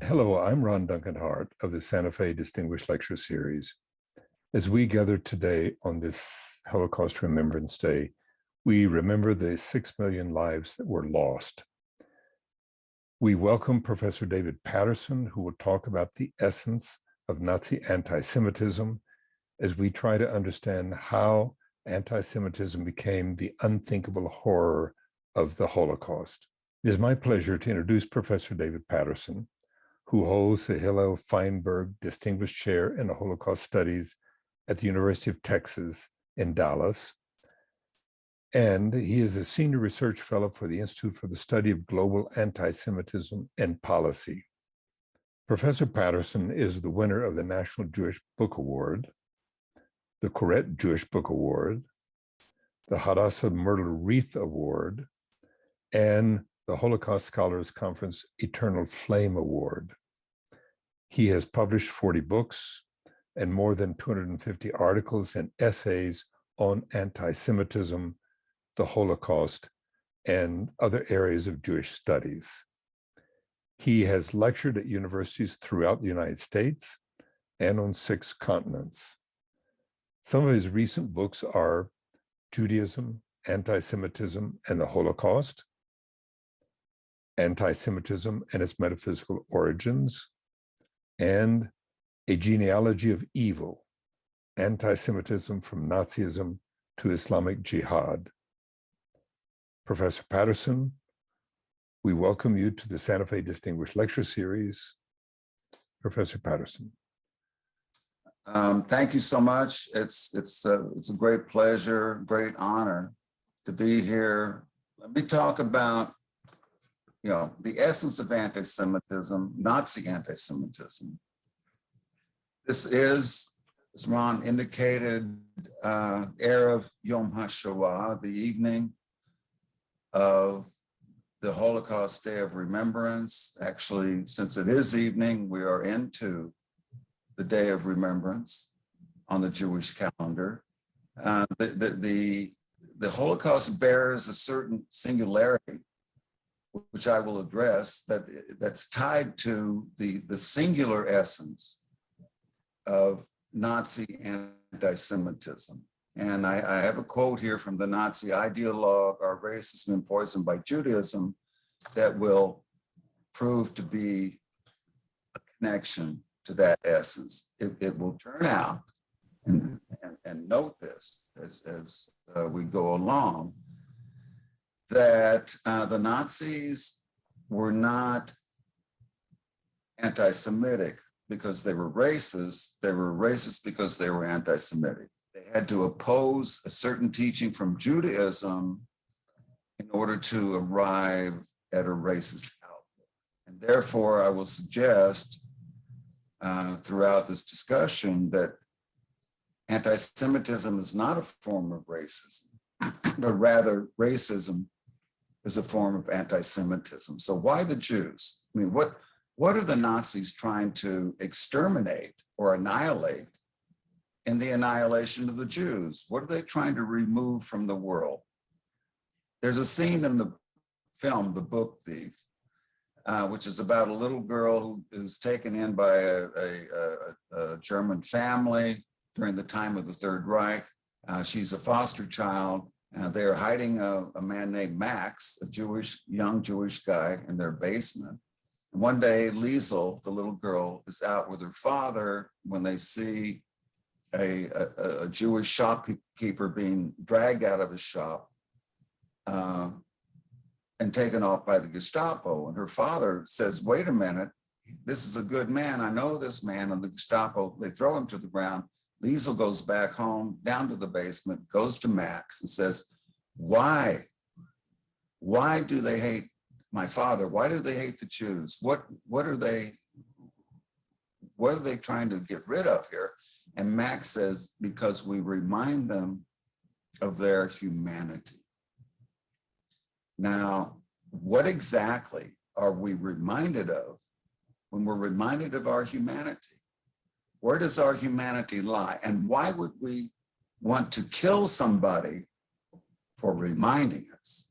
Hello, I'm Ron Duncan Hart of the Santa Fe Distinguished Lecture Series. As we gather today on this Holocaust Remembrance Day, we remember the 6 million lives that were lost. We welcome Professor David Patterson, who will talk about the essence of Nazi anti-Semitism as we try to understand how anti-Semitism became the unthinkable horror of the Holocaust. It is my pleasure to introduce Professor David Patterson, who holds the Hillel Feinberg Distinguished Chair in Holocaust Studies at the University of Texas in Dallas. And he is a senior research fellow for the Institute for the Study of Global Anti-Semitism and Policy. Professor Patterson is the winner of the National Jewish Book Award, the Koret Jewish Book Award, the Hadassah Myrtle Wreath Award, and the Holocaust Scholars Conference Eternal Flame Award. He has published 40 books and more than 250 articles and essays on anti-Semitism, the Holocaust, and other areas of Jewish studies. He has lectured at universities throughout the United States and on 6 continents. Some of his recent books are Judaism, Anti-Semitism, and the Holocaust, Anti-Semitism and its Metaphysical Origins, and A Genealogy of Evil, Anti-Semitism from Nazism to Islamic Jihad. Professor Patterson, we welcome you to the Santa Fe Distinguished Lecture Series. Professor Patterson. Thank you so much. It's a great pleasure, great honor to be here. Let me talk about the essence of anti-Semitism, Nazi anti-Semitism. This is, as Ron indicated, Erev Yom HaShoah, the evening of the Holocaust Day of Remembrance. Actually, since it is evening, we are into the Day of Remembrance on the Jewish calendar. The Holocaust bears a certain singularity, which I will address, that's tied to the singular essence of Nazi anti-Semitism. And I have a quote here from the Nazi ideologue, "Our race has been poisoned by Judaism," that will prove to be a connection to that essence. It will turn out, and note this as we go along, that the Nazis were not anti-Semitic because they were racist. They were racist because they were anti-Semitic. They had to oppose a certain teaching from Judaism in order to arrive at a racist outlook. And therefore, I will suggest throughout this discussion that anti-Semitism is not a form of racism, but rather racism is a form of anti-Semitism. So why the Jews? I mean, what are the Nazis trying to exterminate or annihilate in the annihilation of the Jews? What are they trying to remove from the world? There's a scene in the film, The Book Thief, which is about a little girl who's taken in by a German family during the time of the Third Reich. She's a foster child. They're hiding a man named Max, a young Jewish guy, in their basement. And one day, Liesel, the little girl, is out with her father when they see a Jewish shopkeeper being dragged out of his shop and taken off by the Gestapo. And her father says, "Wait a minute, this is a good man. I know this man." And the Gestapo, they throw him to the ground. Liesel goes back home, down to the basement, goes to Max and says, why do they hate my father? Why do they hate the Jews? What are they trying to get rid of here? And Max says, because we remind them of their humanity. Now, what exactly are we reminded of when we're reminded of our humanity? Where does our humanity lie? And why would we want to kill somebody for reminding us?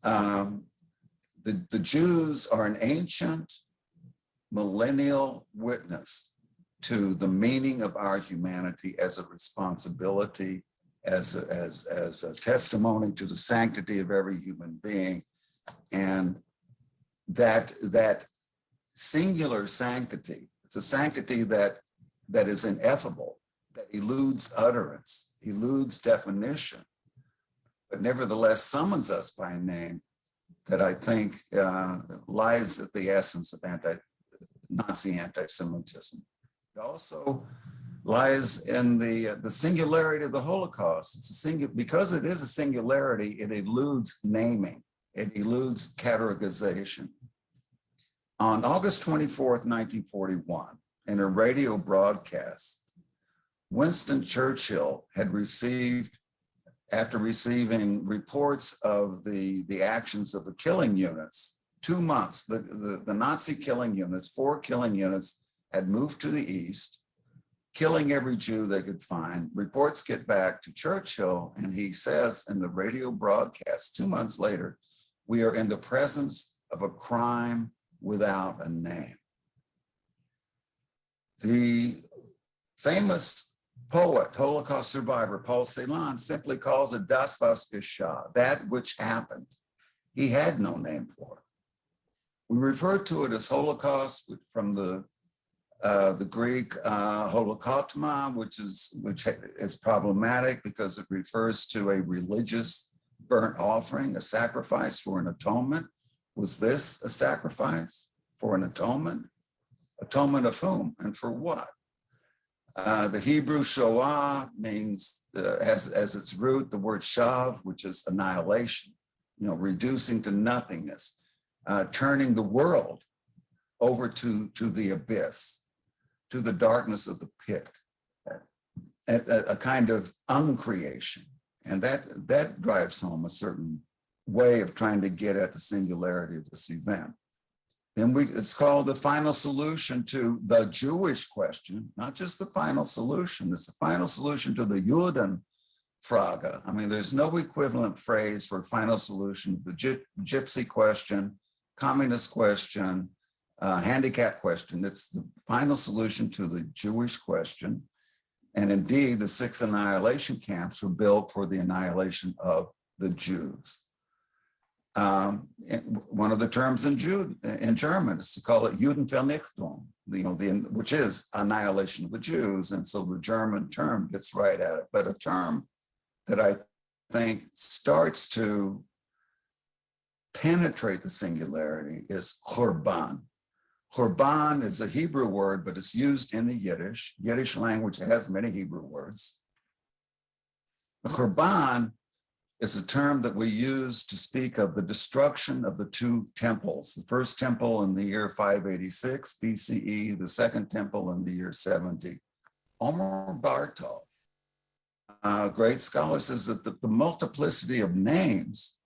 The Jews are an ancient millennial witness to the meaning of our humanity as a responsibility, as a testimony to the sanctity of every human being, and that singular sanctity. It's a sanctity that is ineffable, that eludes utterance, eludes definition, but nevertheless summons us by name, that I think lies at the essence of Nazi anti-Semitism. It also lies in the singularity of the Holocaust. It's because it is a singularity, it eludes naming, it eludes categorization. On August 24th, 1941, in a radio broadcast, Winston Churchill had received, after receiving reports of the actions of the killing units, 2 months, the Nazi killing units, 4 killing units had moved to the east, killing every Jew they could find. Reports get back to Churchill, and he says in the radio broadcast 2 months later, we are in the presence of a crime without a name. The famous poet, Holocaust survivor, Paul Celan, simply calls it das was geschah, that which happened. He had no name for it. We refer to it as Holocaust from the Greek holokotma, which is problematic because it refers to a religious burnt offering, a sacrifice for an atonement. Was this a sacrifice for an atonement? Atonement of whom and for what? The Hebrew Shoah means, as its root, the word shav, which is annihilation, reducing to nothingness, turning the world over to the abyss, to the darkness of the pit, a kind of uncreation. And that drives home a certain way of trying to get at the singularity of this event. Then it's called the final solution to the Jewish question, not just the final solution, it's the final solution to the Judenfrage. I mean, there's no equivalent phrase for final solution, the gypsy question, communist question, handicap question. It's the final solution to the Jewish question. And indeed, the 6 annihilation camps were built for the annihilation of the Jews. One of the terms in German is to call it Judenvernichtung, which is annihilation of the Jews. And so the German term gets right at it. But a term that I think starts to penetrate the singularity is korban. Korban is a Hebrew word, but it's used in the Yiddish. Yiddish language has many Hebrew words. Korban is a term that we use to speak of the destruction of the 2 temples. The first temple in the year 586 BCE, the second temple in the year 70. Omer Bartov, a great scholar, says that the multiplicity of names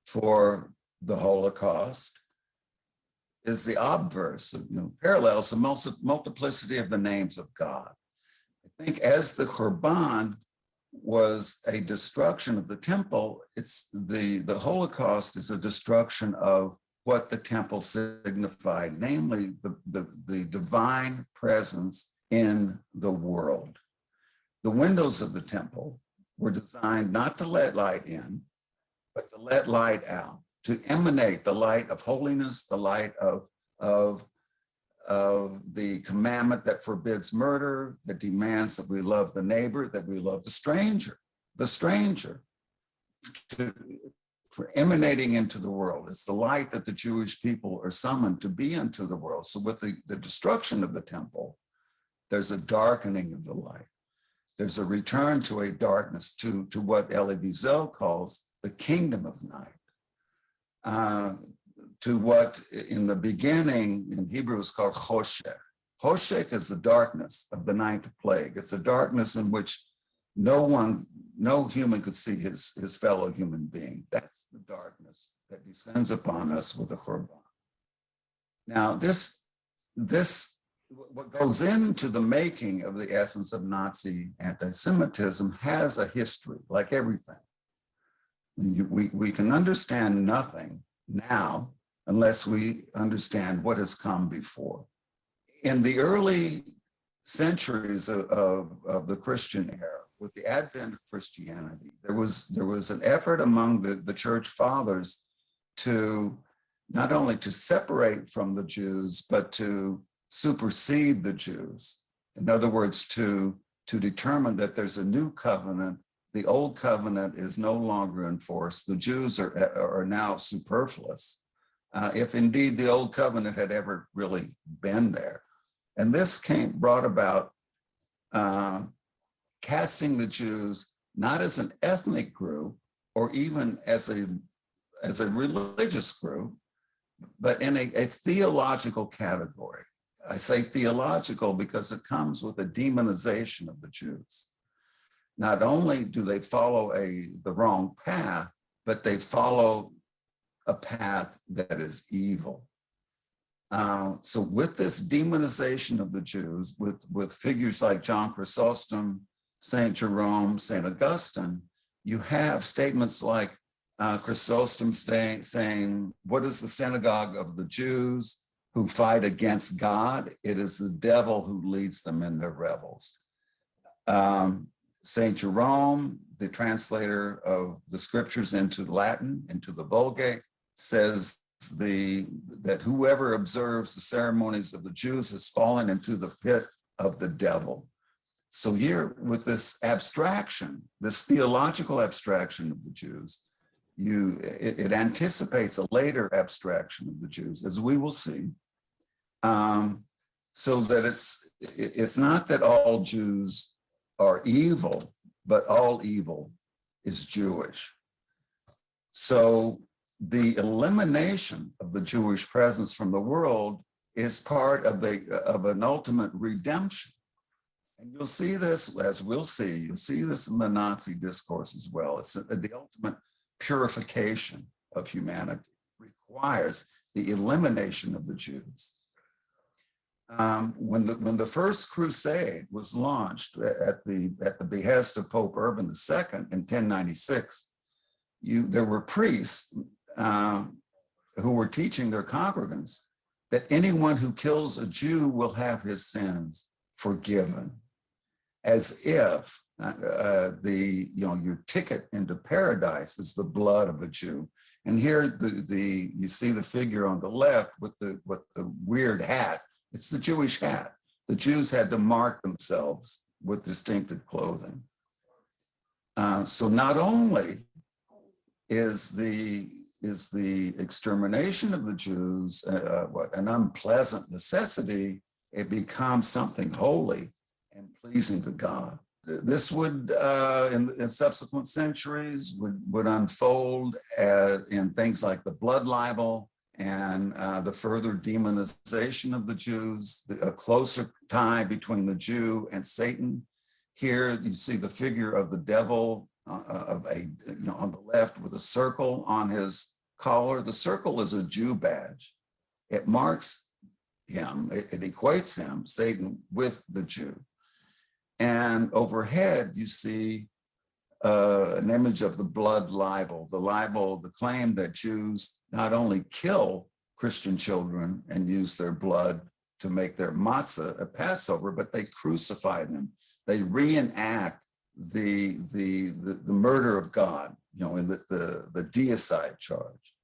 for the Holocaust is the obverse, parallels the multiplicity of the names of God. I think as the Korban was a destruction of the temple, it's the Holocaust is a destruction of what the temple signified, namely the divine presence in the world. The windows of the temple were designed not to let light in, but to let light out, to emanate the light of holiness, the light of the commandment that forbids murder, that demands that we love the neighbor, that we love the stranger, for emanating into the world. It's the light that the Jewish people are summoned to be into the world. So with the destruction of the temple, there's a darkening of the light. There's a return to a darkness, to what Elie Wiesel calls the kingdom of night. To what in the beginning in Hebrew is called choshech. Choshech is the darkness of the 9th plague. It's a darkness in which no human could see his fellow human being. That's the darkness that descends upon us with the Korban. Now, what goes into the making of the essence of Nazi anti-Semitism has a history, like everything. We can understand nothing now unless we understand what has come before. In the early centuries of the Christian era, with the advent of Christianity, there was an effort among the church fathers to not only to separate from the Jews, but to supersede the Jews. In other words, to determine that there's a new covenant. The old covenant is no longer in force. The Jews are now superfluous, if indeed the old covenant had ever really been there. And this brought about casting the Jews not as an ethnic group or even as a religious group, but in a theological category. I say theological because it comes with a demonization of the Jews. Not only do they follow the wrong path, but they follow a path that is evil. So with this demonization of the Jews, with figures like John Chrysostom, St. Jerome, St. Augustine, you have statements like Chrysostom saying, what is the synagogue of the Jews who fight against God? It is the devil who leads them in their revels. St. Jerome, the translator of the scriptures into Latin, into the Vulgate, says that whoever observes the ceremonies of the Jews has fallen into the pit of the devil. So here with this abstraction, this theological abstraction of the Jews, it anticipates a later abstraction of the Jews, as we will see. So that it's not that all Jews are evil, but all evil is Jewish. So the elimination of the Jewish presence from the world is part of an ultimate redemption. And you'll see this, as we'll see, you'll see this in the Nazi discourse as well. It's the ultimate purification of humanity, requires the elimination of the Jews. When the first crusade was launched at the behest of Pope Urban II in 1096, there were priests who were teaching their congregants that anyone who kills a Jew will have his sins forgiven, as if your ticket into paradise is the blood of a Jew. And here you see the figure on the left with the weird hat. It's the Jewish hat. The Jews had to mark themselves with distinctive clothing. So not only is the extermination of the Jews an unpleasant necessity, it becomes something holy and pleasing to God. This would, in subsequent centuries, would unfold in things like the blood libel and the further demonization of the Jews, a closer tie between the Jew and Satan. Here you see the figure of the devil on the left with a circle on his collar. The circle is a Jew badge. It marks him, it equates him, Satan, with the Jew. And overhead, you see an image of the blood libel, the claim that Jews not only kill Christian children and use their blood to make their matzah, a Passover, but they crucify them. They reenact the murder of God, in the deicide charge.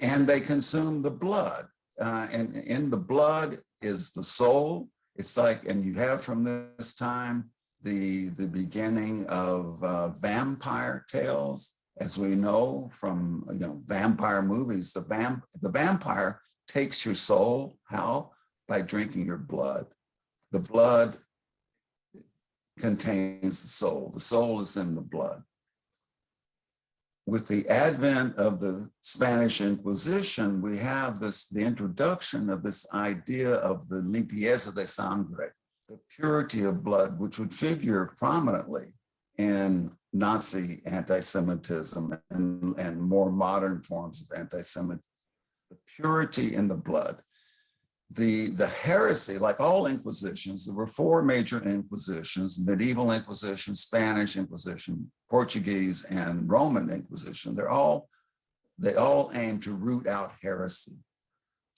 And they consume the blood. And in the blood is the soul. It's like, and you have from this time the beginning of vampire tales, as we know from vampire movies. The vampire takes your soul. How? By drinking your blood. The blood contains the soul. The soul is in the blood. With the advent of the Spanish Inquisition, we have the introduction of this idea of the limpieza de sangre, the purity of blood, which would figure prominently in Nazi anti-Semitism and more modern forms of anti-Semitism. The purity in the blood. The heresy, like all inquisitions, there were four major inquisitions: medieval Inquisition, Spanish Inquisition, Portuguese, and Roman Inquisition. They all aim to root out heresy.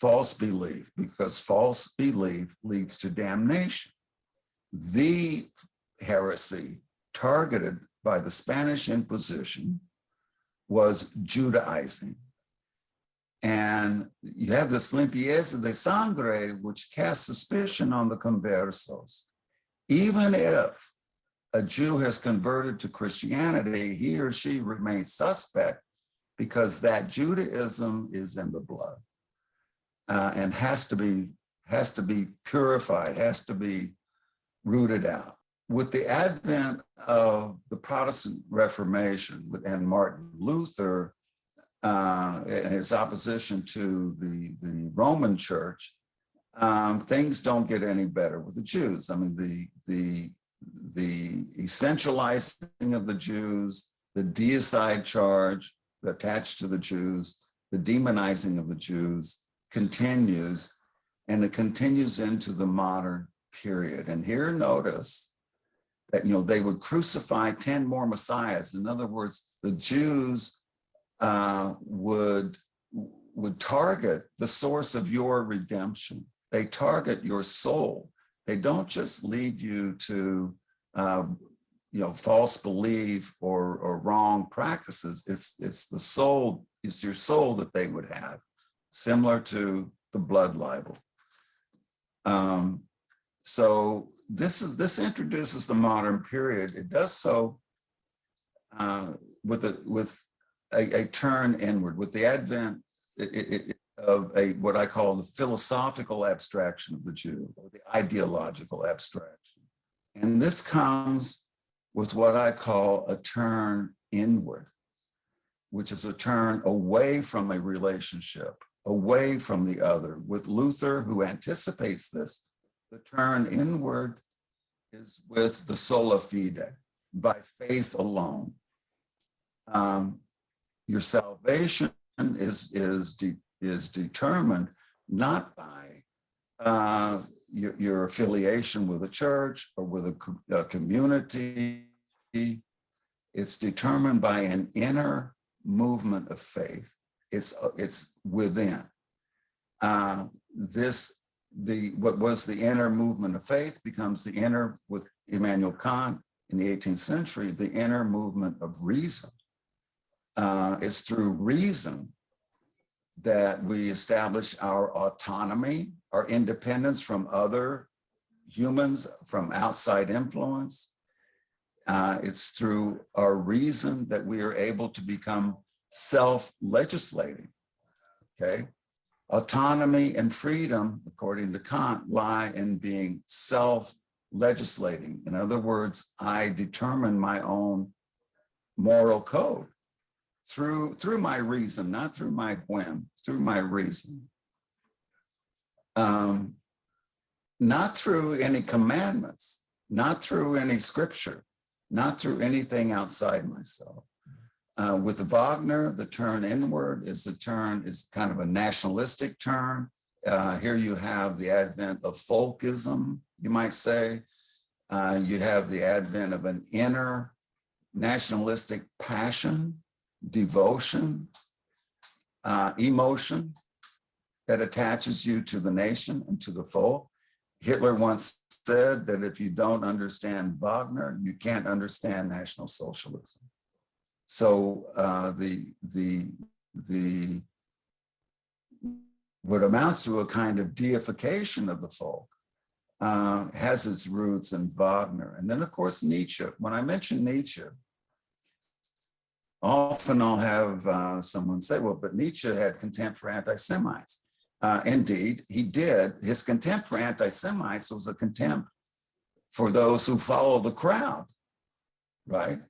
false belief, because false belief leads to damnation. The heresy targeted by the Spanish Inquisition was Judaizing. And you have this limpieza de sangre, which casts suspicion on the conversos. Even if a Jew has converted to Christianity, he or she remains suspect because that Judaism is in the blood and has to be purified, has to be rooted out. With the advent of the Protestant Reformation and Martin Luther and his opposition to the Roman Church, things don't get any better with the Jews. I mean, the essentializing of the Jews, the deicide charge attached to the Jews, the demonizing of the Jews continues, and it continues into the modern period. And here, notice that, you know, they would crucify 10 more messiahs. In other words, the Jews would target the source of your redemption. They target your soul. They don't just lead you to, false belief or wrong practices. It's the soul. It's your soul that they would have, similar to the blood libel. So this introduces the modern period. It does so with a turn inward, with the advent of what I call the philosophical abstraction of the Jew, or the ideological abstraction. And this comes with what I call a turn inward, which is a turn away from a relationship, away from the other. With Luther, who anticipates this, the turn inward is with the sola fide, by faith alone. Your salvation is determined not by your affiliation with a church or with a community. It's determined by an inner movement of faith. It's within. What was the inner movement of faith becomes the inner, with Immanuel Kant in the 18th century, the inner movement of reason. It's through reason that we establish our autonomy, our independence from other humans, from outside influence. It's through our reason that we are able to become self-legislating, okay? Autonomy and freedom, according to Kant, lie in being self-legislating. In other words, I determine my own moral code through my reason, not through my whim, through my reason. Not through any commandments, not through any scripture, not through anything outside myself. With Wagner, the turn inward is kind of a nationalistic turn. Here you have the advent of folkism, you might say. You have the advent of an inner nationalistic passion, devotion, emotion that attaches you to the nation and to the folk. Hitler once said that if you don't understand Wagner, you can't understand National Socialism. So what amounts to a kind of deification of the folk has its roots in Wagner. And then, of course, Nietzsche. When I mention Nietzsche, often I'll have someone say, well, but Nietzsche had contempt for anti-Semites. Indeed, he did. His contempt for anti-Semites was a contempt for those who follow the crowd, right?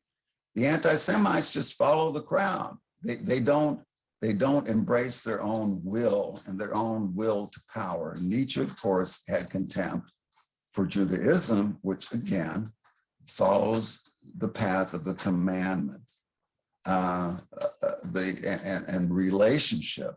The anti-Semites just follow the crowd. They don't embrace their own will and their own will to power. Nietzsche, of course, had contempt for Judaism, which again follows the path of the commandment and relationship.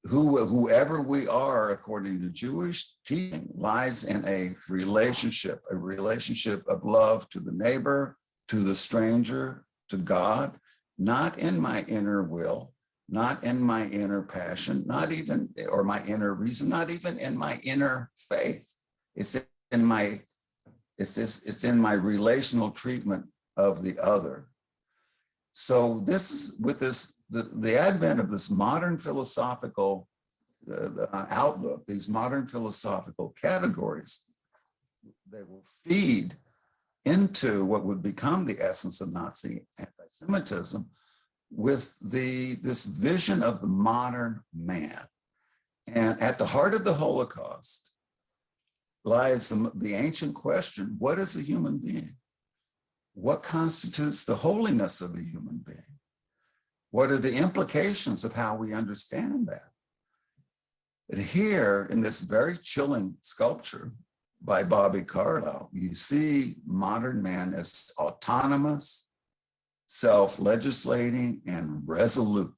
Whoever we are, according to Jewish teaching, lies in a relationship of love to the neighbor, to the stranger, to God, not in my inner will, not in my inner passion, not even, or my inner reason, not even in my inner faith. It's in my, it's in my relational treatment of the other. So this, with this, the advent of this modern philosophical outlook, these modern philosophical categories, they will feed into what would become the essence of Nazi anti-Semitism with this vision of the modern man. And at the heart of the Holocaust lies the ancient question, what is a human being? What constitutes the holiness of a human being? What are the implications of how we understand that? And here in this very chilling sculpture by Bobby Carlyle, you see modern man as autonomous, self-legislating, and resolute.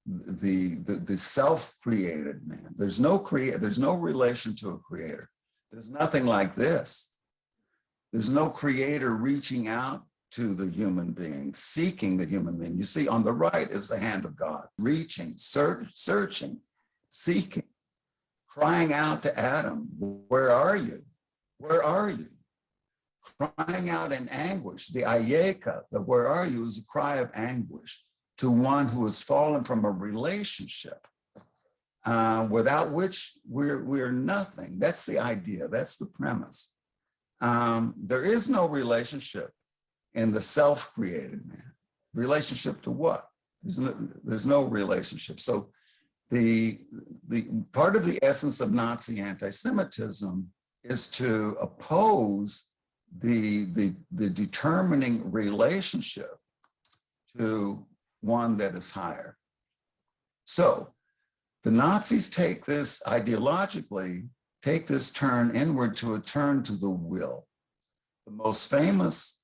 The self-created man. There's no relation to a creator. There's nothing like this. There's no creator reaching out to the human being, seeking the human being. You see, on the right is the hand of God, reaching, searching, seeking, crying out to Adam, where are you? Where are you? Crying out in anguish. The ayeka, the where are you, is a cry of anguish to one who has fallen from a relationship without which we're nothing. That's the idea. That's the premise. There is no relationship in the self-created man. Relationship to what? There's no relationship. So the part of the essence of Nazi anti-Semitism is to oppose the determining relationship to one that is higher. So the Nazis take this ideologically, take this turn inward to a turn to the will. The most famous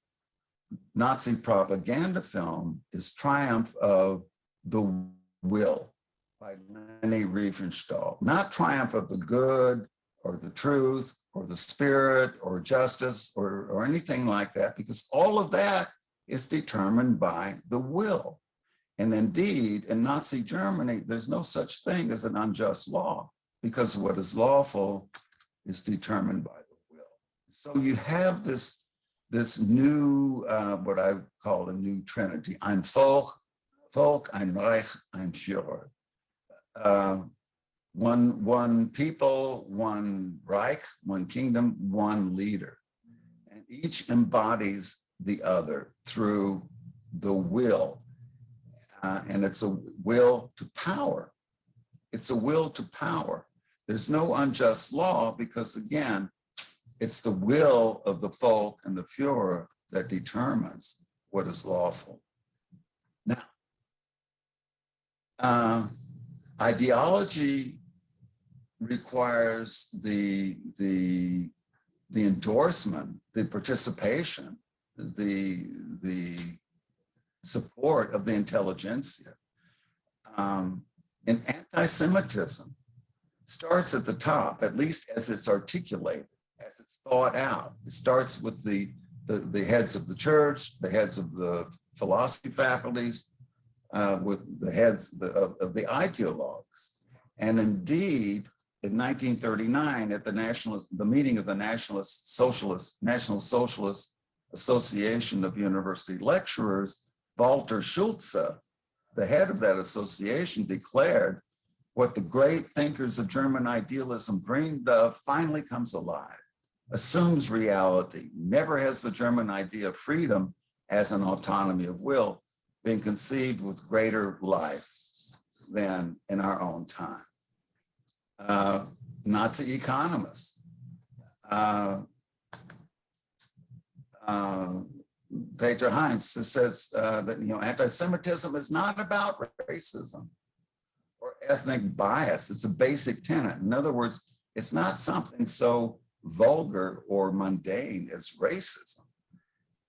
Nazi propaganda film is Triumph of the Will by Leni Riefenstahl. Not Triumph of the Good or the Truth or the Spirit or Justice or anything like that, because all of that is determined by the will. And indeed, in Nazi Germany, there's no such thing as an unjust law, because what is lawful is determined by the will. So you have this new, what I call a new trinity. Ein Volk, ein Reich, ein Führer. One people, one Reich, one kingdom, one leader. And each embodies the other through the will. And it's a will to power. It's a will to power. There's no unjust law because, again, it's the will of the folk and the Führer that determines what is lawful. Now, ideology requires the endorsement, the participation, the support of the intelligentsia. And anti-Semitism starts at the top, at least as it's articulated, as it's thought out. It starts with the heads of the church, the heads of the philosophy faculties, with the heads of the ideologues. And indeed, in 1939, at the meeting of the National Socialist Association of University Lecturers, Walter Schulze, the head of that association, declared what the great thinkers of German idealism dreamed of finally comes alive, assumes reality. Never has the German idea of freedom as an autonomy of will been conceived with greater life than in our own time. Nazi economists, Peter Heinz says that anti-Semitism is not about racism or ethnic bias. It's a basic tenet. In other words, it's not something so vulgar or mundane as racism.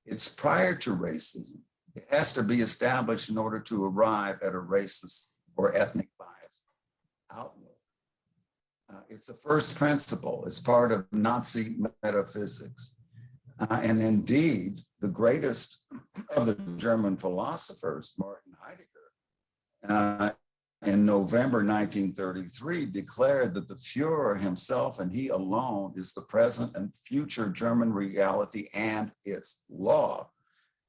It's prior to racism. It has to be established in order to arrive at a racist or ethnic bias outlook. It's a first principle. It's part of Nazi metaphysics. And indeed, the greatest of the German philosophers, Martin Heidegger, in November 1933, declared that the Fuhrer himself and he alone is the present and future German reality and its law.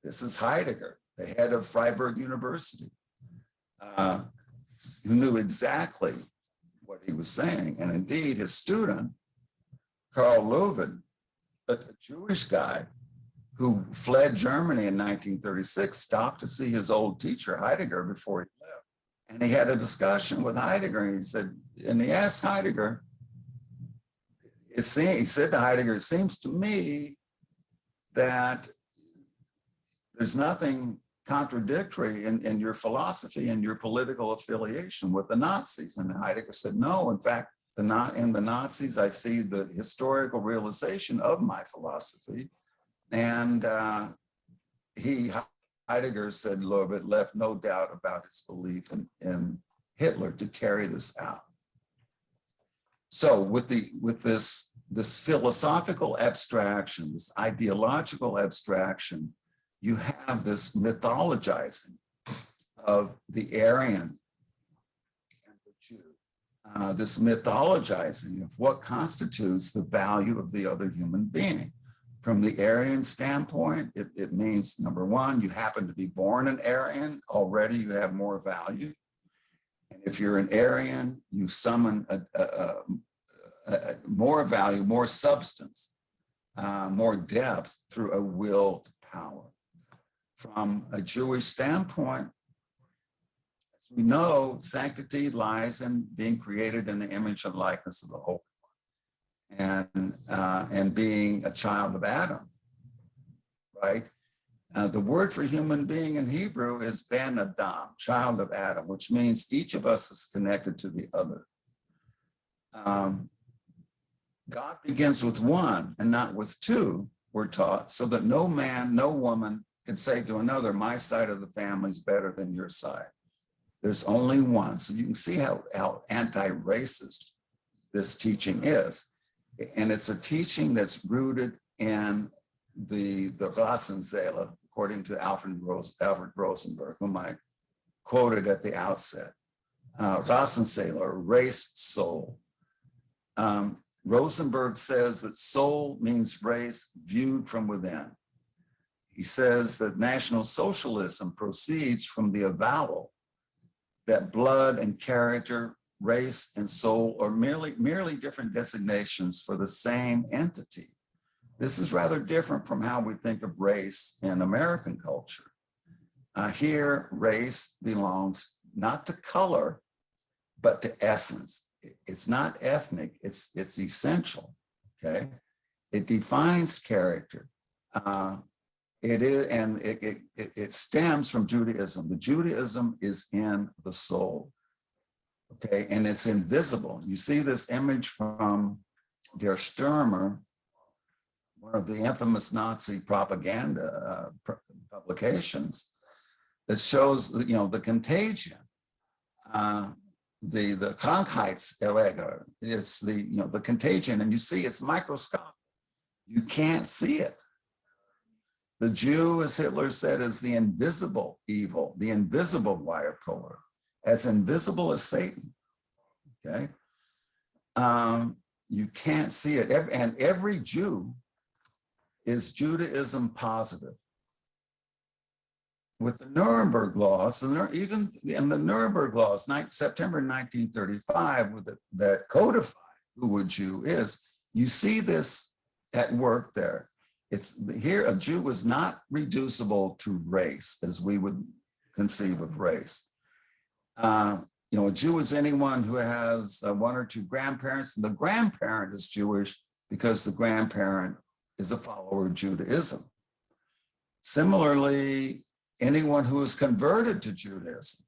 This is Heidegger, the head of Freiburg University, who knew exactly what he was saying. And indeed, his student, Karl Löwit, a Jewish guy who fled Germany in 1936, stopped to see his old teacher, Heidegger, before he left. And he had a discussion with Heidegger, and he said, and he asked Heidegger, he said to Heidegger, it seems to me that there's nothing contradictory in your philosophy and your political affiliation with the Nazis. And Heidegger said, no, in fact, in the Nazis, I see the historical realization of my philosophy. And Heidegger said, Löwit left no doubt about his belief in Hitler to carry this out. So with this philosophical abstraction, this ideological abstraction, you have this mythologizing of the Aryan and the Jew, this mythologizing of what constitutes the value of the other human being. From the Aryan standpoint, it means, number one, you happen to be born an Aryan, already you have more value. And if you're an Aryan, you summon more value, more substance, more depth through a willed power. From a Jewish standpoint, as we know, sanctity lies in being created in the image and likeness of the Holy One, and being a child of Adam, right? The word for human being in Hebrew is ben Adam, child of Adam, which means each of us is connected to the other. God begins with one and not with two, we're taught, so that no man, no woman can say to another, my side of the family is better than your side. There's only one. So you can see how anti-racist this teaching is. And it's a teaching that's rooted in the Rassenseele, according to Alfred Rosenberg, whom I quoted at the outset. Rassenseele, or race soul. Rosenberg says that soul means race viewed from within. He says that National Socialism proceeds from the avowal that blood and character, race and soul are merely different designations for the same entity. This is rather different from how we think of race in American culture. Here, race belongs not to color, but to essence. It's not ethnic, it's essential, okay? It defines character. It is, and it stems from Judaism. The Judaism is in the soul, okay? And it's invisible. You see this image from Der Stürmer, one of the infamous Nazi propaganda publications, that shows, the contagion, the Krankheitserreger. It's the contagion, and you see it's microscopic. You can't see it. The Jew, as Hitler said, is the invisible evil, the invisible wire puller, as invisible as Satan, okay? You can't see it. And every Jew is Judaism positive. With the Nuremberg laws, even in the Nuremberg laws, September 1935, that codified who a Jew is, you see this at work there. It's here, a Jew was not reducible to race as we would conceive of race. A Jew is anyone who has one or two grandparents, and the grandparent is Jewish because the grandparent is a follower of Judaism. Similarly, anyone who is converted to Judaism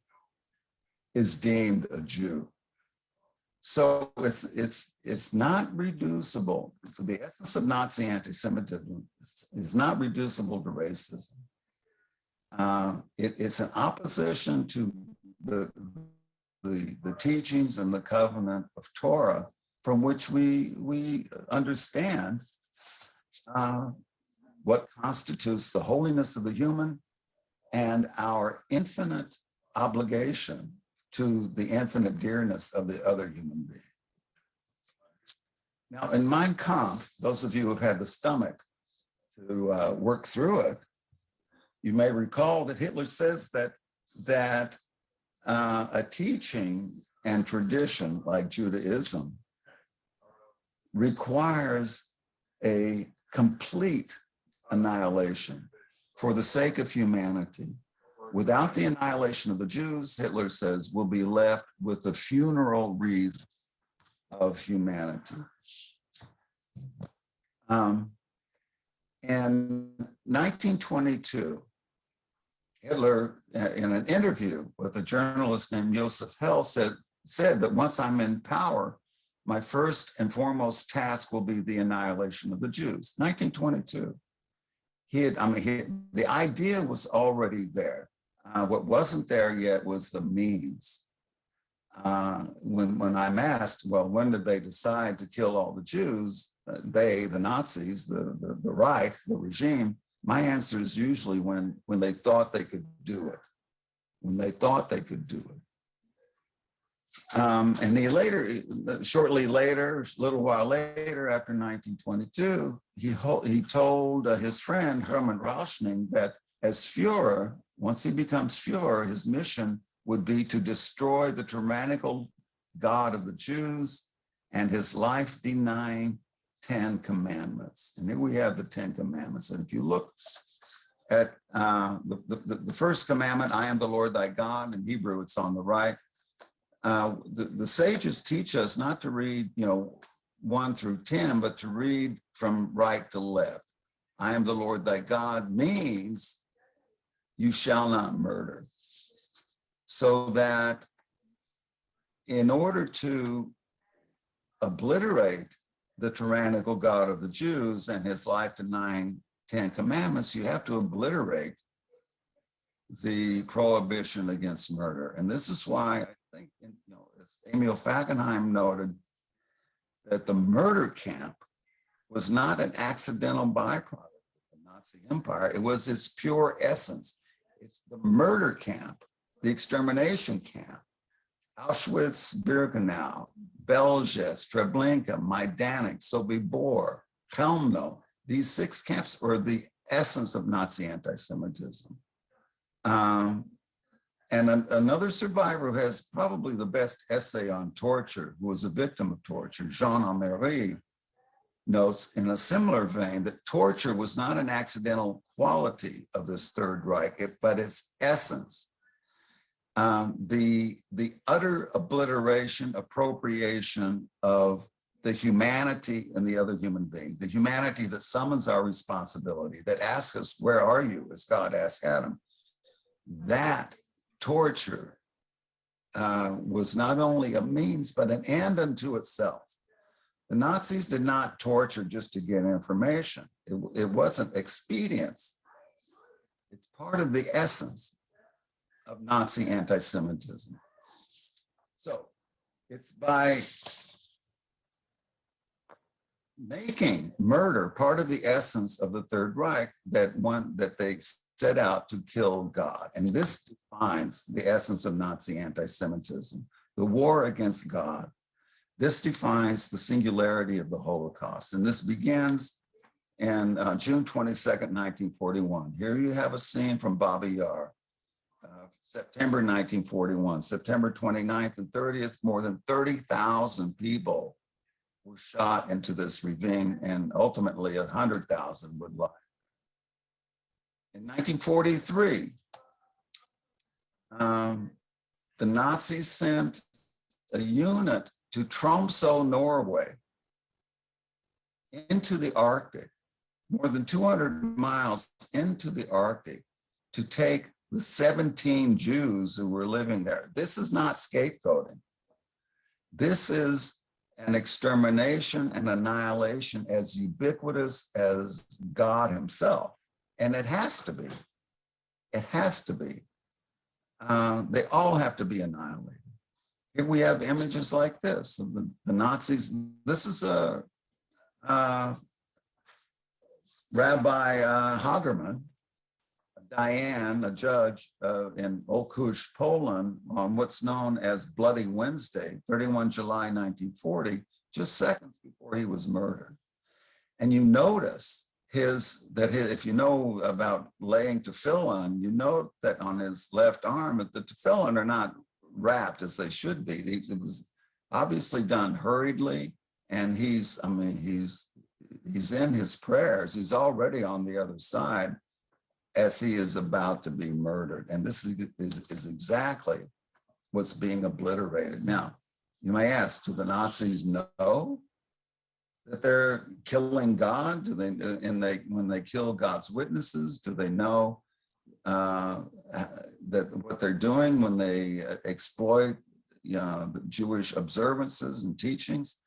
is deemed a Jew. So it's not reducible. The essence of Nazi anti-Semitism is not reducible to racism. It's an opposition to the teachings and the covenant of Torah, from which we understand what constitutes the holiness of the human and our infinite obligation to the infinite dearness of the other human being. Now, in Mein Kampf, those of you who have had the stomach to work through it, you may recall that Hitler says that a teaching and tradition like Judaism requires a complete annihilation for the sake of humanity. Without the annihilation of the Jews, Hitler says, we'll be left with the funeral wreath of humanity. In 1922, Hitler, in an interview with a journalist named Joseph Hell, said that once I'm in power, my first and foremost task will be the annihilation of the Jews. 1922. The idea was already there. What wasn't there yet was the means. When I'm asked, well, when did they decide to kill all the Jews? The Nazis, the Reich, the regime, my answer is usually when they thought they could do it. When they thought they could do it. And he later, shortly later, a little while later, after 1922, he told his friend Hermann Rauschning that as Führer, once he becomes Führer, his mission would be to destroy the tyrannical God of the Jews and his life-denying 10 commandments. And here we have the 10 commandments. And if you look at the first commandment, I am the Lord thy God, in Hebrew, it's on the right. The sages teach us not to read, 1 through 10, but to read from right to left. I am the Lord thy God means you shall not murder. So that in order to obliterate the tyrannical God of the Jews and his life-denying 10 commandments, you have to obliterate the prohibition against murder. And this is why I think, as Emil Fackenheim noted, that the murder camp was not an accidental byproduct of the Nazi Empire. It was its pure essence. It's the murder camp, the extermination camp, Auschwitz, Birkenau, Belzec, Treblinka, Majdanek, Sobibor, Chelmno. These 6 camps were the essence of Nazi anti-Semitism. And another survivor who has probably the best essay on torture, who was a victim of torture, Jean Amery, notes in a similar vein that torture was not an accidental quality of this Third Reich, but its essence. The utter obliteration, appropriation of the humanity in the other human being, the humanity that summons our responsibility, that asks us, where are you, as God asked Adam. That torture was not only a means, but an end unto itself. The Nazis did not torture just to get information. It wasn't expedience. It's part of the essence of Nazi anti-Semitism. So it's by making murder part of the essence of the Third Reich that they set out to kill God. And this defines the essence of Nazi anti-Semitism, the war against God. This defines the singularity of the Holocaust. And this begins in June 22nd, 1941. Here you have a scene from Babi Yar, September 1941, September 29th and 30th, more than 30,000 people were shot into this ravine, and ultimately 100,000 would lie. In 1943, the Nazis sent a unit to Tromsø, Norway, into the Arctic, more than 200 miles into the Arctic, to take the 17 Jews who were living there. This is not scapegoating. This is an extermination and annihilation as ubiquitous as God himself. And it has to be. It has to be. They all have to be annihilated. Here we have images like this of the Nazis. This is a Rabbi Hagerman Diane, a judge in Olkusz, Poland, on what's known as Bloody Wednesday, 31 July 1940, just seconds before he was murdered. And you notice if you know about laying tefillin, you know that on his left arm, that the tefillin are not wrapped as they should be. It was obviously done hurriedly, and he's in his prayers. He's already on the other side as he is about to be murdered. And this is exactly what's being obliterated. Now, you may ask, do the Nazis know that they're killing God? Do they, when they kill God's witnesses, do they know that what they're doing when they exploit the Jewish observances and teachings?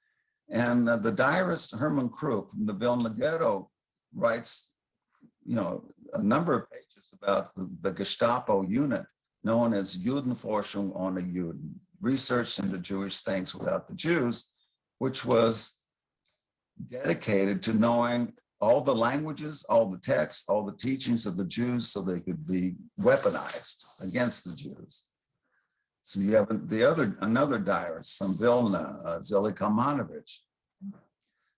And the diarist Hermann Krupp from the Vilna Ghetto writes, a number of pages about the Gestapo unit known as Judenforschung ohne Juden, research into Jewish things without the Jews, which was dedicated to knowing all the languages, all the texts, all the teachings of the Jews so they could be weaponized against the Jews. So you have another diarist from Vilna, Zeli Kalmanovich,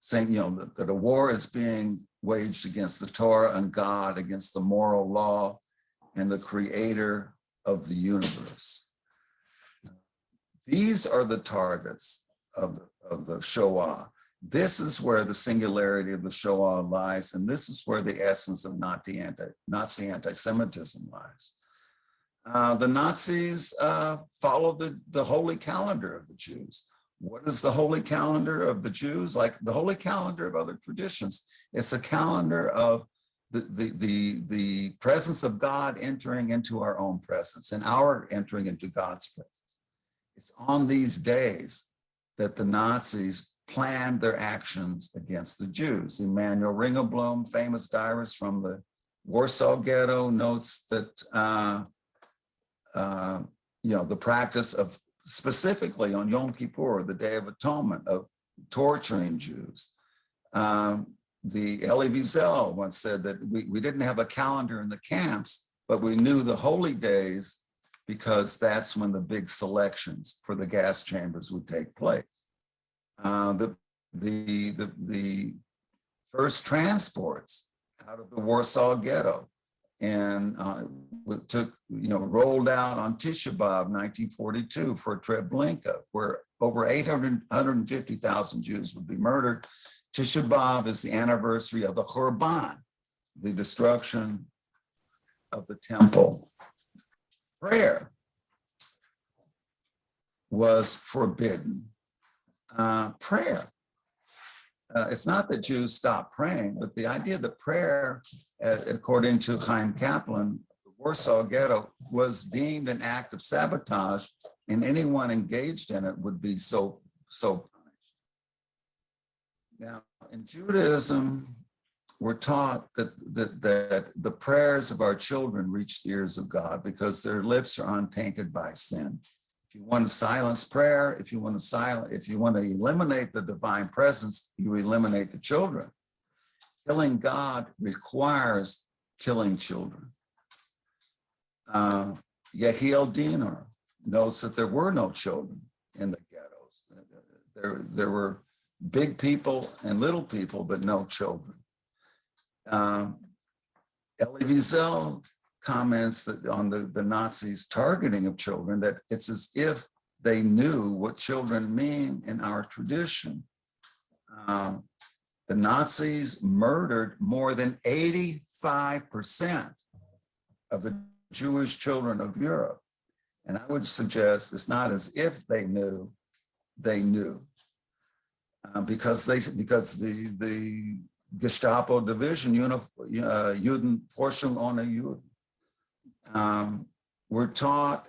saying, that a war is being waged against the Torah and God, against the moral law and the creator of the universe. These are the targets of the Shoah. This is where the singularity of the Shoah lies, and this is where the essence of Nazi anti-Semitism lies. The Nazis followed the holy calendar of the Jews. What is the holy calendar of the Jews? Like the holy calendar of other traditions. It's a calendar of the presence of God entering into our own presence and our entering into God's presence. It's on these days that the Nazis planned their actions against the Jews. Emanuel Ringelblum, famous diarist from the Warsaw Ghetto, notes that the practice of, specifically on Yom Kippur, the Day of Atonement, of torturing Jews. The Elie Wiesel once said that we didn't have a calendar in the camps, but we knew the holy days because that's when the big selections for the gas chambers would take place. The first transports out of the Warsaw Ghetto and rolled out on Tisha B'Av 1942 for Treblinka, where over 150,000 Jews would be murdered. Tisha B'Av is the anniversary of the Churban, the destruction of the temple. Prayer was forbidden. Prayer. It's not that Jews stopped praying, but the idea that prayer, according to Chaim Kaplan, the Warsaw Ghetto, was deemed an act of sabotage, and anyone engaged in it would be so punished. Now, in Judaism, we're taught that the prayers of our children reach the ears of God because their lips are untainted by sin. If you want to silence prayer, if you want to eliminate the divine presence, you eliminate the children. Killing God requires killing children. Yehiel Diener notes that there were no children in the ghettos. There were big people and little people, but no children. Elie Wiesel comments that on the Nazis' targeting of children, that it's as if they knew what children mean in our tradition. The Nazis murdered more than 85% of the Jewish children of Europe. And I would suggest it's not as if they knew, because the Gestapo division, Judenforschung ohne Juden, we're taught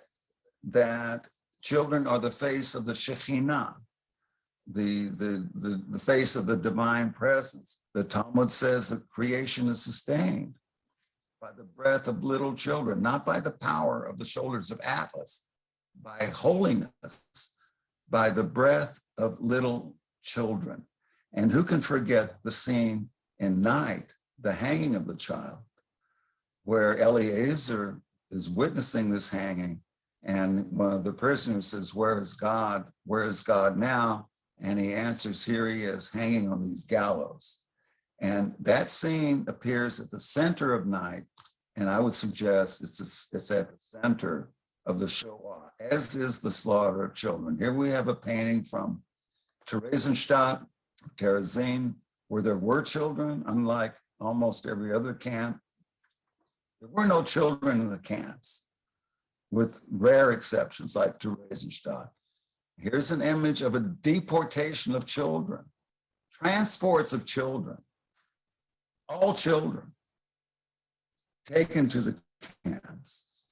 that children are the face of the Shekhinah, the face of the divine presence. The Talmud says that creation is sustained by the breath of little children, not by the power of the shoulders of Atlas, by holiness, by the breath of little children. And who can forget the scene in Night, the hanging of the child, where Eliezer is witnessing this hanging. And one of the prisoners says, "Where is God? Where is God now?" And he answers, "Here he is, hanging on these gallows." And that scene appears at the center of night. And I would suggest it's at the center of the Shoah, as is the slaughter of children. Here we have a painting from Theresienstadt, Terezin, where there were children, unlike almost every other camp. There were no children in the camps, with rare exceptions like Theresienstadt. Here's an image of a deportation of children, transports of children, all children taken to the camps.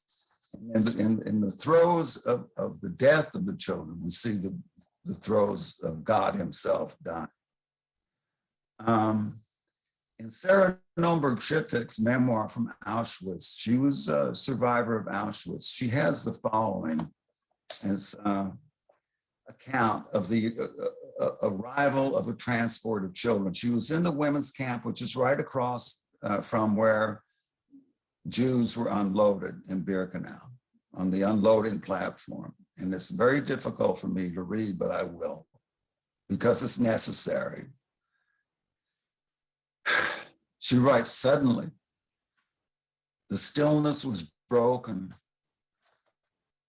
In the throes of the death of the children, we see the throes of God himself dying. In Sarah Nürnberg-Schüttek's memoir from Auschwitz, she was a survivor of Auschwitz. She has the following as account of the arrival of a transport of children. She was in the women's camp, which is right across from where Jews were unloaded in Birkenau, on the unloading platform. And it's very difficult for me to read, but I will, because it's necessary. She writes, "Suddenly, the stillness was broken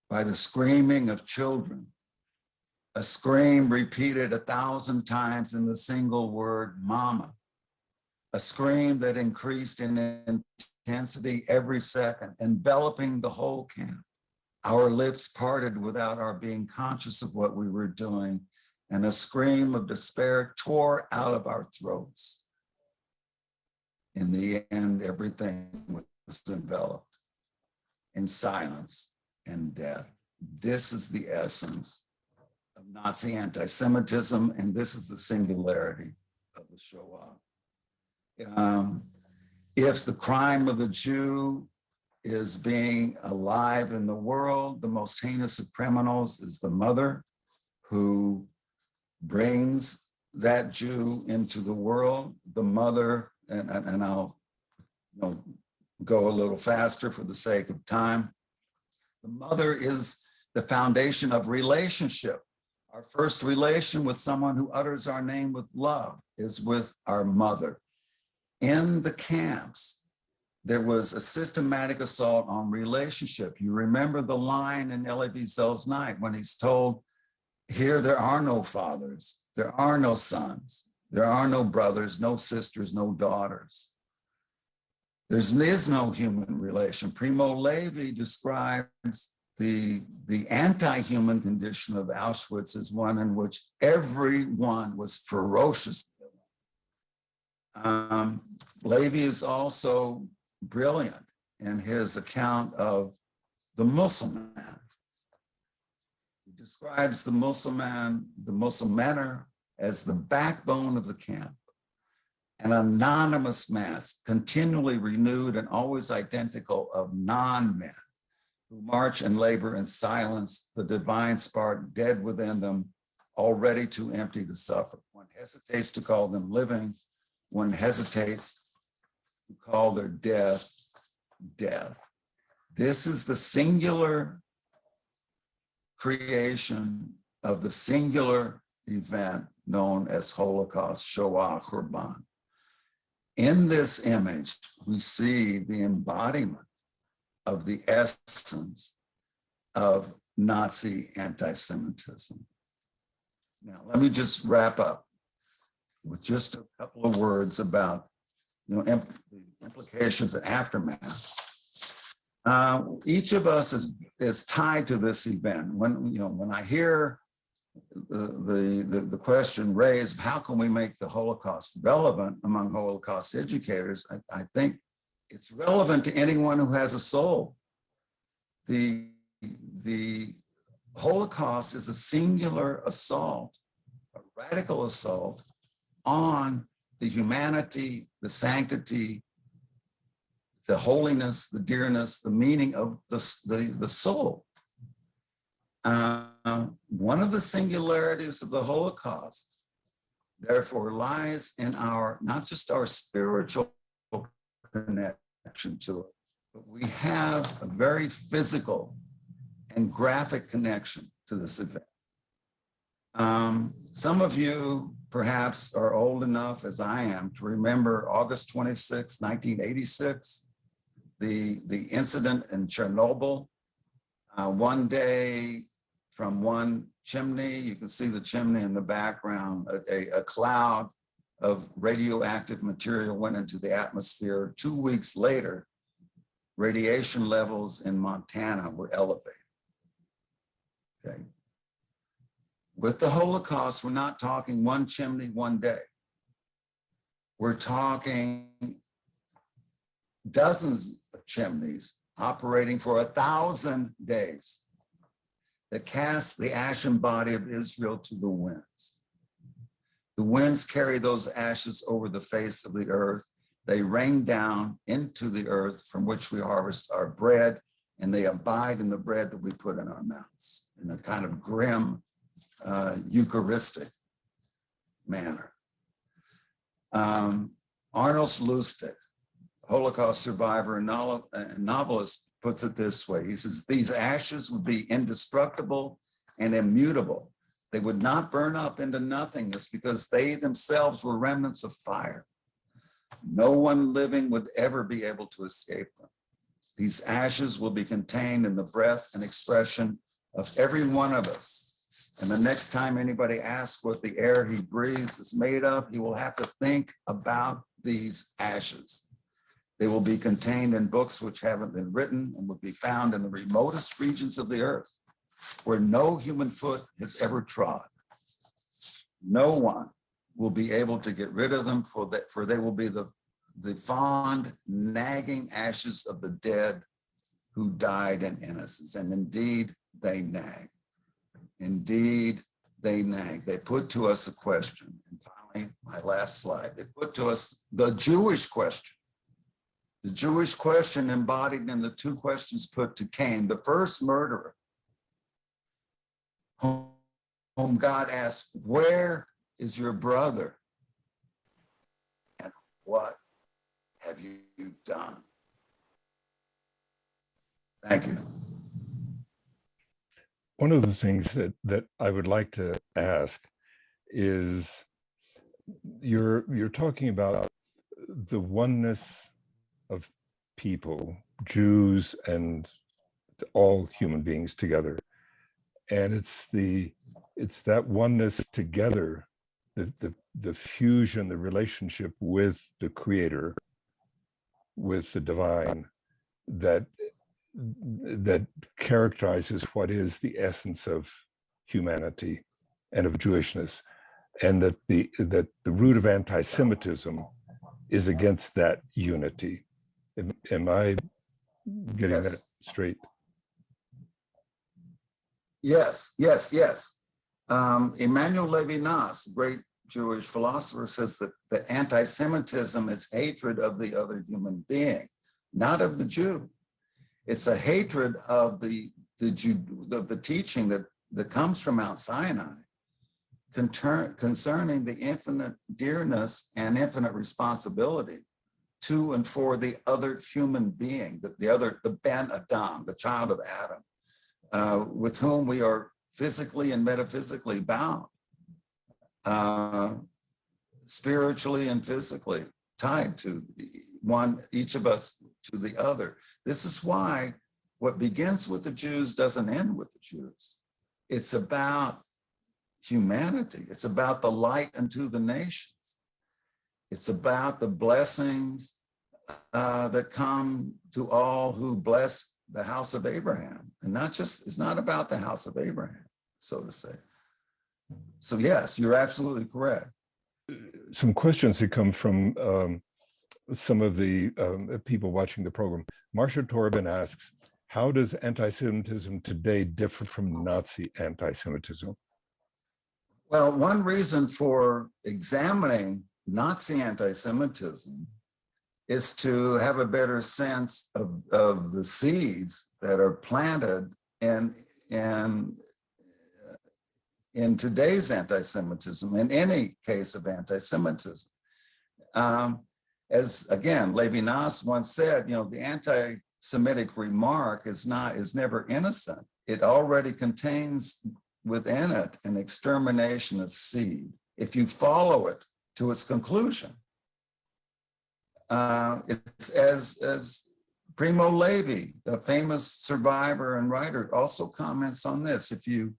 by the screaming of children, a scream repeated 1,000 times in the single word, mama, a scream that increased in intensity every second, enveloping the whole camp. Our lips parted without our being conscious of what we were doing, and a scream of despair tore out of our throats. In the end, everything was enveloped in silence and death." This is the essence of Nazi anti-Semitism, and this is the singularity of the Shoah. If the crime of the Jew is being alive in the world, the most heinous of criminals is the mother who brings that Jew into the world. The mother, and I'll go a little faster for the sake of time. The mother is the foundation of relationship. Our first relation with someone who utters our name with love is with our mother. In the camps, there was a systematic assault on relationship. You remember the line in Elie Wiesel's Night when he's told, "Here there are no fathers, there are no sons, there are no brothers, no sisters, no daughters. There is no human relation." Primo Levi describes the anti-human condition of Auschwitz as one in which everyone was ferocious. Levi is also brilliant in his account of the Muslim man. He describes the Muslimaner, as the backbone of the camp, an anonymous mass, continually renewed and always identical, of non-men who march and labor in silence, the divine spark dead within them, already too empty to suffer. One hesitates to call them living. One hesitates to call their death, death. This is the singular creation of the singular event known as Holocaust, Shoah, Korban. In this image, we see the embodiment of the essence of Nazi anti-Semitism. Now, let me just wrap up with just a couple of words about the implications and aftermath. Each of us is tied to this event. When I hear the question raised, how can we make the Holocaust relevant among Holocaust educators? I think it's relevant to anyone who has a soul. The Holocaust is a singular assault, a radical assault on the humanity, the sanctity, the holiness, the dearness, the meaning of the soul. One of the singularities of the Holocaust, therefore, lies in not just our spiritual connection to it, but we have a very physical and graphic connection to this event. Some of you perhaps are old enough, as I am, to remember August 26, 1986, the incident in Chernobyl. One day from one chimney, you can see the chimney in the background, a cloud of radioactive material went into the atmosphere. 2 weeks later, radiation levels in Montana were elevated. Okay. With the Holocaust, we're not talking one chimney, one day. We're talking dozens of chimneys operating for 1,000 days that cast the ashen body of Israel to the winds. The winds carry those ashes over the face of the earth. They rain down into the earth from which we harvest our bread, and they abide in the bread that we put in our mouths in a kind of grim, Eucharistic manner. Arnold Lustig, Holocaust survivor and novelist, puts it this way. He says, these ashes would be indestructible and immutable. They would not burn up into nothingness because they themselves were remnants of fire. No one living would ever be able to escape them. These ashes will be contained in the breath and expression of every one of us. And the next time anybody asks what the air he breathes is made of, he will have to think about these ashes. They will be contained in books which haven't been written and will be found in the remotest regions of the earth where no human foot has ever trod. No one will be able to get rid of them, for they will be the fond, nagging ashes of the dead who died in innocence. And indeed, they nag. Indeed, they nag. They put to us a question. And finally, my last slide. They put to us the Jewish question. The Jewish question embodied in the two questions put to Cain, the first murderer, whom God asked, where is your brother? And what have you done? Thank you. One of the things that I would like to ask is, you're talking about the oneness of people, Jews and all human beings together. And it's that oneness together, the fusion, the relationship with the Creator, with the divine, that characterizes what is the essence of humanity and of Jewishness, and that the root of anti-Semitism is against that unity. Am I getting that straight? Yes. Emmanuel Levinas, great Jewish philosopher, says that anti-Semitism is hatred of the other human being, not of the Jew. It's a hatred of the teaching that comes from Mount Sinai concerning the infinite dearness and infinite responsibility to and for the other human being, the Ben Adam, the child of Adam, with whom we are physically and metaphysically bound, spiritually and physically tied to each of us to the other. This is why what begins with the Jews doesn't end with the Jews. It's about humanity. It's about the light unto the nations. It's about the blessings that come to all who bless the house of Abraham. And it's not about the house of Abraham, so to say. So yes, you're absolutely correct. Some questions that come from some of the people watching the program. Marsha Torben asks, how does anti-Semitism today differ from Nazi anti-Semitism? Well, one reason for examining Nazi anti-Semitism is to have a better sense of the seeds that are planted in today's anti-Semitism, in any case of anti-Semitism. As again, Levinas once said, the Semitic remark is never innocent. It already contains within it an exterminationist seed. If you follow it to its conclusion, it's as Primo Levi, the famous survivor and writer, also comments on this. If you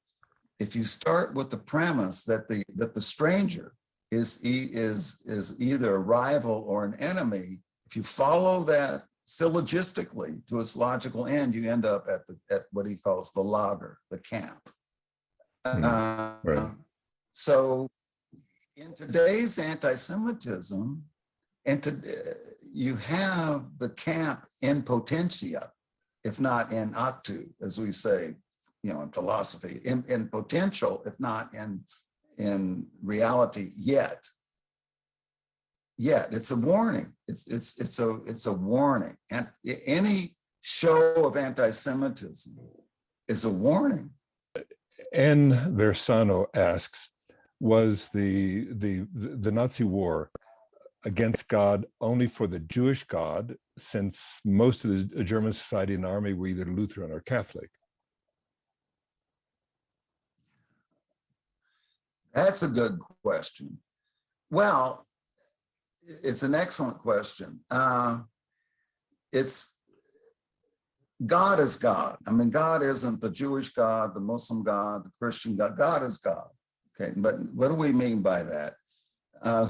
start with the premise that the stranger is either a rival or an enemy, if you follow that syllogistically to its logical end, you end up at what he calls the lager, the camp. Right. So in today's anti-Semitism, you have the camp in potentia, if not in actu, as we say, in philosophy, in potential, if not in reality yet. It's a warning. It's a warning. And any show of anti-Semitism is a warning. N. Versano asks, was the Nazi war against God only for the Jewish God, since most of the German society and army were either Lutheran or Catholic? That's a good question. Well, it's an excellent question. It's God is God. I mean, God isn't the Jewish God, the Muslim God, the Christian God. God is God. Okay, but what do we mean by that?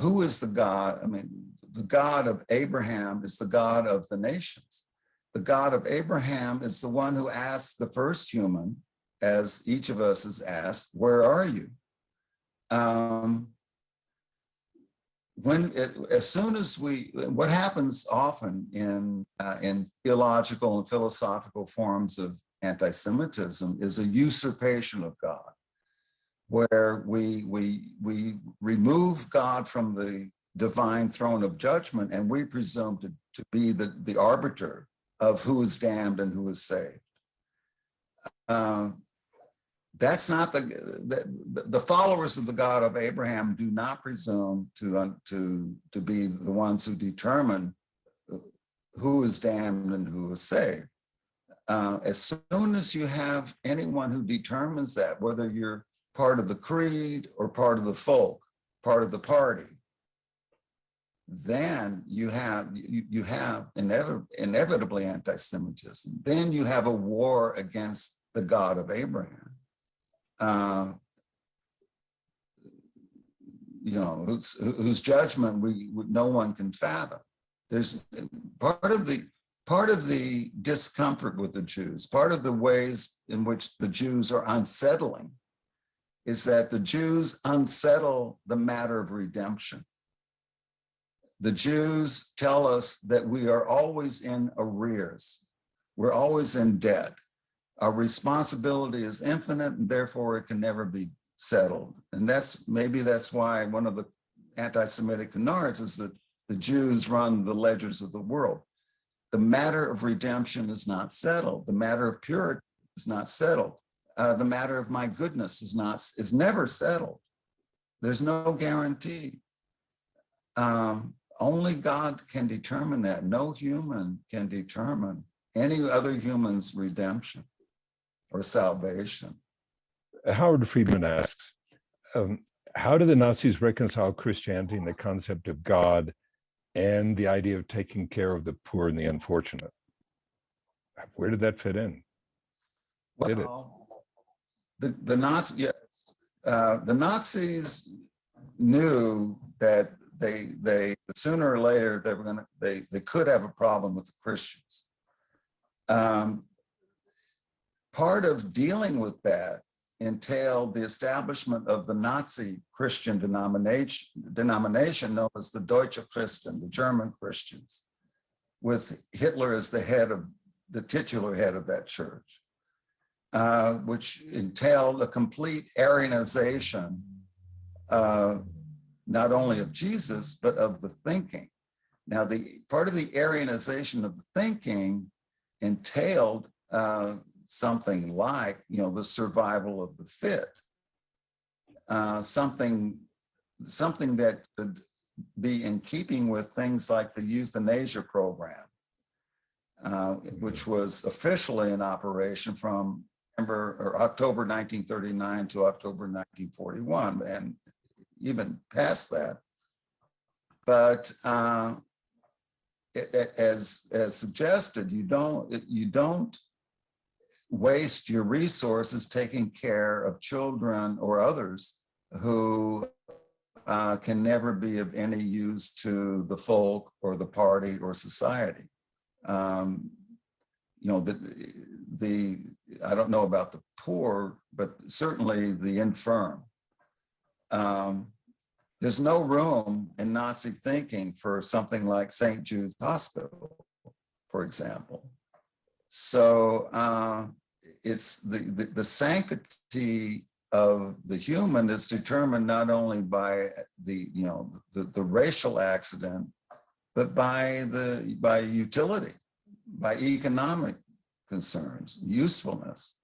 Who is the God? I mean, the God of Abraham is the God of the nations. The God of Abraham is the one who asked the first human, as each of us is asked, where are you? What happens often in theological and philosophical forms of anti-Semitism is a usurpation of God, where we remove God from the divine throne of judgment, and we presume to be the arbiter of who is damned and who is saved. That's not the followers of the God of Abraham do not presume to be the ones who determine who is damned and who is saved. As soon as you have anyone who determines that, whether you're part of the creed or part of the folk, part of the party, then you have inevitably anti-Semitism. Then you have a war against the God of Abraham. Whose judgment no one can fathom. There's part of the discomfort with the Jews, part of the ways in which the Jews are unsettling, is that the Jews unsettle the matter of redemption. The Jews tell us that we are always in arrears. We're always in debt. Our responsibility is infinite, and therefore it can never be settled. And maybe that's why one of the anti-Semitic canards is that the Jews run the ledgers of the world. The matter of redemption is not settled. The matter of purity is not settled. The matter of my goodness is never settled. There's no guarantee. Only God can determine that. No human can determine any other human's redemption or salvation. Howard Friedman asks, how do the Nazis reconcile Christianity and the concept of God and the idea of taking care of the poor and the unfortunate? Where did that fit in? The Nazis knew that they sooner or later they could have a problem with the Christians. Part of dealing with that entailed the establishment of the Nazi Christian denomination known as the Deutsche Christen, the German Christians, with Hitler as the titular head of that church, which entailed a complete Aryanization, not only of Jesus, but of the thinking. Now, the part of the Aryanization of the thinking entailed something like, the survival of the fit, something that could be in keeping with things like the euthanasia program, which was officially in operation from October 1939 to October 1941, and even past that. But as suggested, you don't waste your resources taking care of children or others who can never be of any use to the folk or the party or society. You know, I don't know about the poor, but certainly the infirm. There's no room in Nazi thinking for something like St. Jude's Hospital, for example. So it's the sanctity of the human is determined not only by the racial accident, but by utility, by economic concerns, usefulness,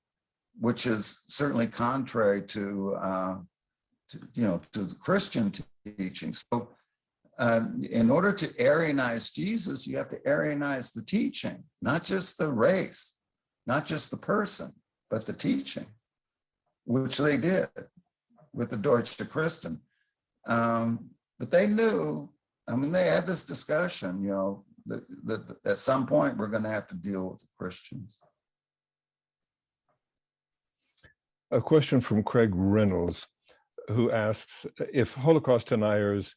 which is certainly contrary to the Christian teaching. So in order to Aryanize Jesus, you have to Aryanize the teaching, not just the race, not just the person, but the teaching, which they did with the Deutsche Christen. But they knew, I mean, they had this discussion, that at some point we're going to have to deal with the Christians. A question from Craig Reynolds, who asks, if Holocaust deniers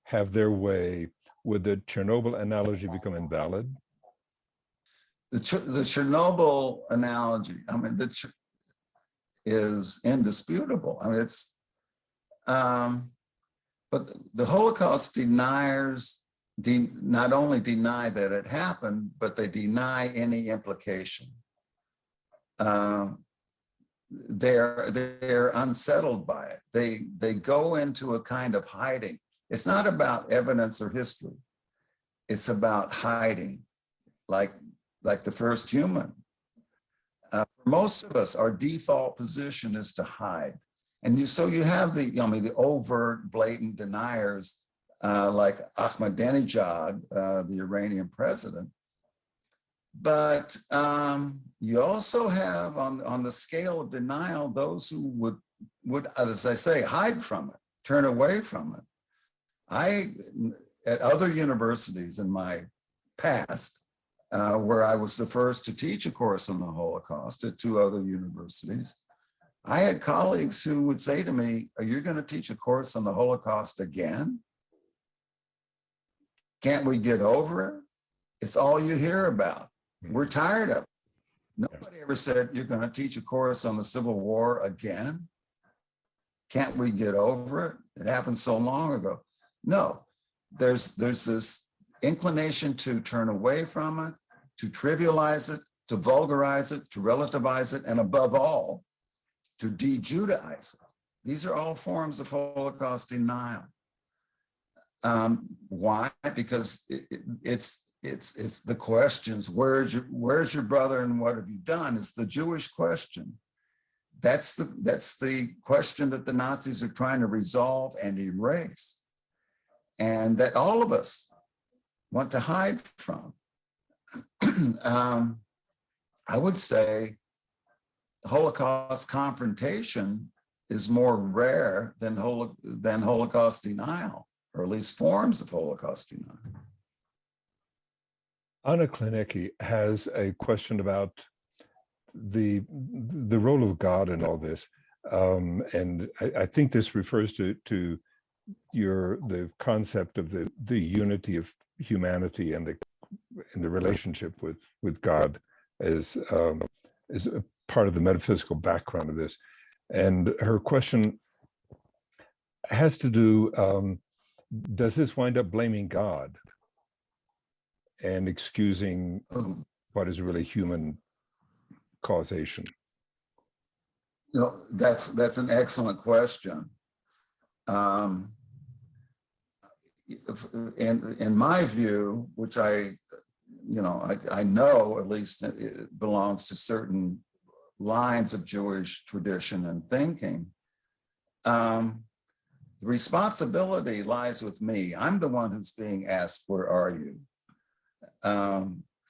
have their way, would the Chernobyl analogy become invalid? The Chernobyl analogy, I mean, is indisputable. I mean, it's, but the Holocaust deniers not only deny that it happened, but they deny any implication. They're unsettled by it. They go into a kind of hiding. It's not about evidence or history. It's about hiding, like the first human. For most of us, our default position is to hide. And so you have the overt, blatant deniers like Ahmadinejad, the Iranian president. But you also have on the scale of denial those who would, as I say, hide from it, turn away from it. At other universities in my past, where I was the first to teach a course on the Holocaust at 2 other universities, I had colleagues who would say to me, "Are you going to teach a course on the Holocaust again? Can't we get over it? It's all you hear about. We're tired of it." Nobody ever said, "You're going to teach a course on the Civil War again? Can't we get over it? It happened so long ago." No, there's this inclination to turn away from it, to trivialize it, to vulgarize it, to relativize it, and above all, to de-Judaize it. These are all forms of Holocaust denial. Why? Because it's the questions, where's your brother and what have you done? It's the Jewish question. That's the question that the Nazis are trying to resolve and erase, and that all of us want to hide from. I would say Holocaust confrontation is more rare than Holocaust denial, or at least forms of Holocaust denial. Anna Klinecki has a question about the role of God in all this, and I think this refers to the concept of the unity of humanity and the relationship with God as a part of the metaphysical background of this. And her question has to do, does this wind up blaming God and excusing what is really human causation? That's an excellent question. In my view, which I know at least it belongs to certain lines of Jewish tradition and thinking, the responsibility lies with me. I'm the one who's being asked, "Where are you?"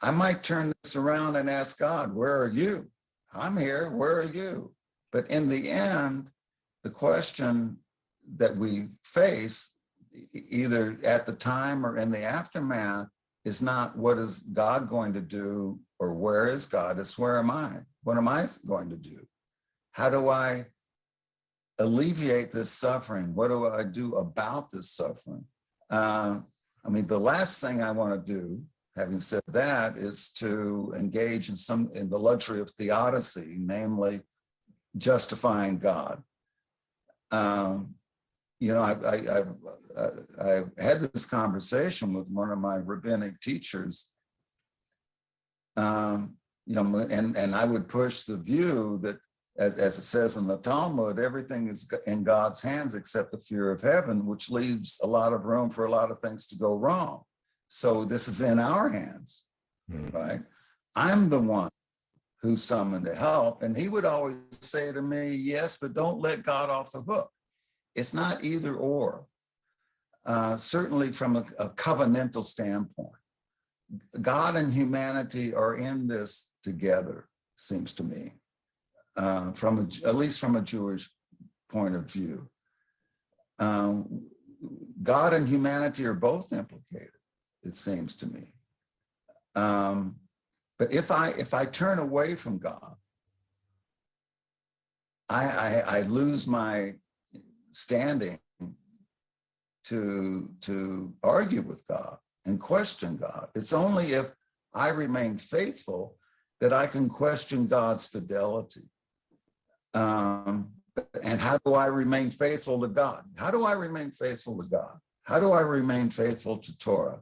I might turn this around and ask God, where are you? I'm here, where are you? But in the end, the question that we face, either at the time or in the aftermath, is not what is God going to do or where is God? It's where am I? What am I going to do? How do I alleviate this suffering? What do I do about this suffering? I mean, the last thing I want to do, having said that, is to engage in the luxury of theodicy, namely justifying God. You know, I've had this conversation with one of my rabbinic teachers, you know, and I would push the view that, as it says in the Talmud, everything is in God's hands except the fear of heaven, which leaves a lot of room for a lot of things to go wrong. So this is in our hands, right? I'm the one who summoned to help. And he would always say to me, yes, but don't let God off the hook. It's not either or. Certainly from a covenantal standpoint, God and humanity are in this together, seems to me. At least from a Jewish point of view. God and humanity are both implicated, it seems to me. But if I turn away from God, I lose my standing to argue with God and question God. It's only if I remain faithful that I can question God's fidelity. And how do I remain faithful to God? How do I remain faithful to God? How do I remain faithful to Torah?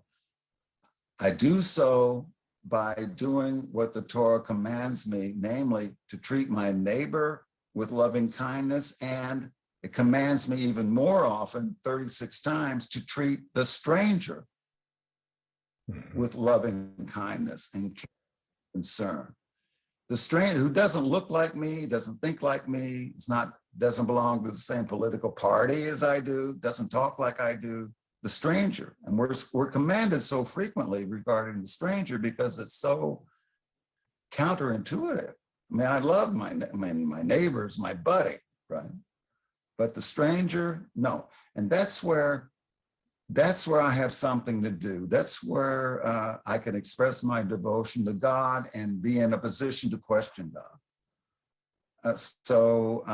I do so by doing what the Torah commands me, namely to treat my neighbor with loving kindness, and it commands me even more often, 36 times, to treat the stranger with loving kindness and concern. The stranger who doesn't look like me, doesn't think like me, doesn't belong to the same political party as I do, doesn't talk like I do, the stranger. And we're commanded so frequently regarding the stranger because it's so counterintuitive. I mean, I love my neighbors, my buddy, right? But the stranger, no. And that's where I have something to do. That's where I can express my devotion to God and be in a position to question God.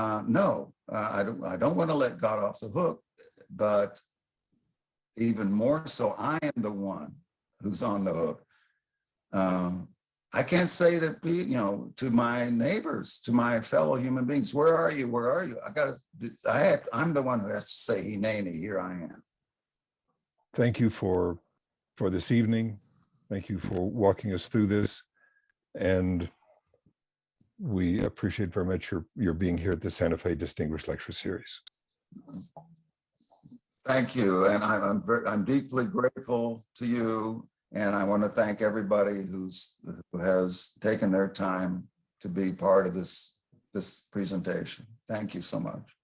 No, I don't want to let God off the hook, but even more so, I am the one who's on the hook. I can't say to my neighbors, to my fellow human beings, where are you? Where are you? I'm the one who has to say, Hineni, here I am. Thank you for this evening. Thank you for walking us through this. And we appreciate very much your being here at the Santa Fe Distinguished Lecture Series. Thank you. And I'm deeply grateful to you. And I want to thank everybody who has taken their time to be part of this presentation. Thank you so much.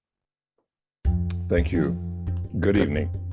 Thank you. Good evening.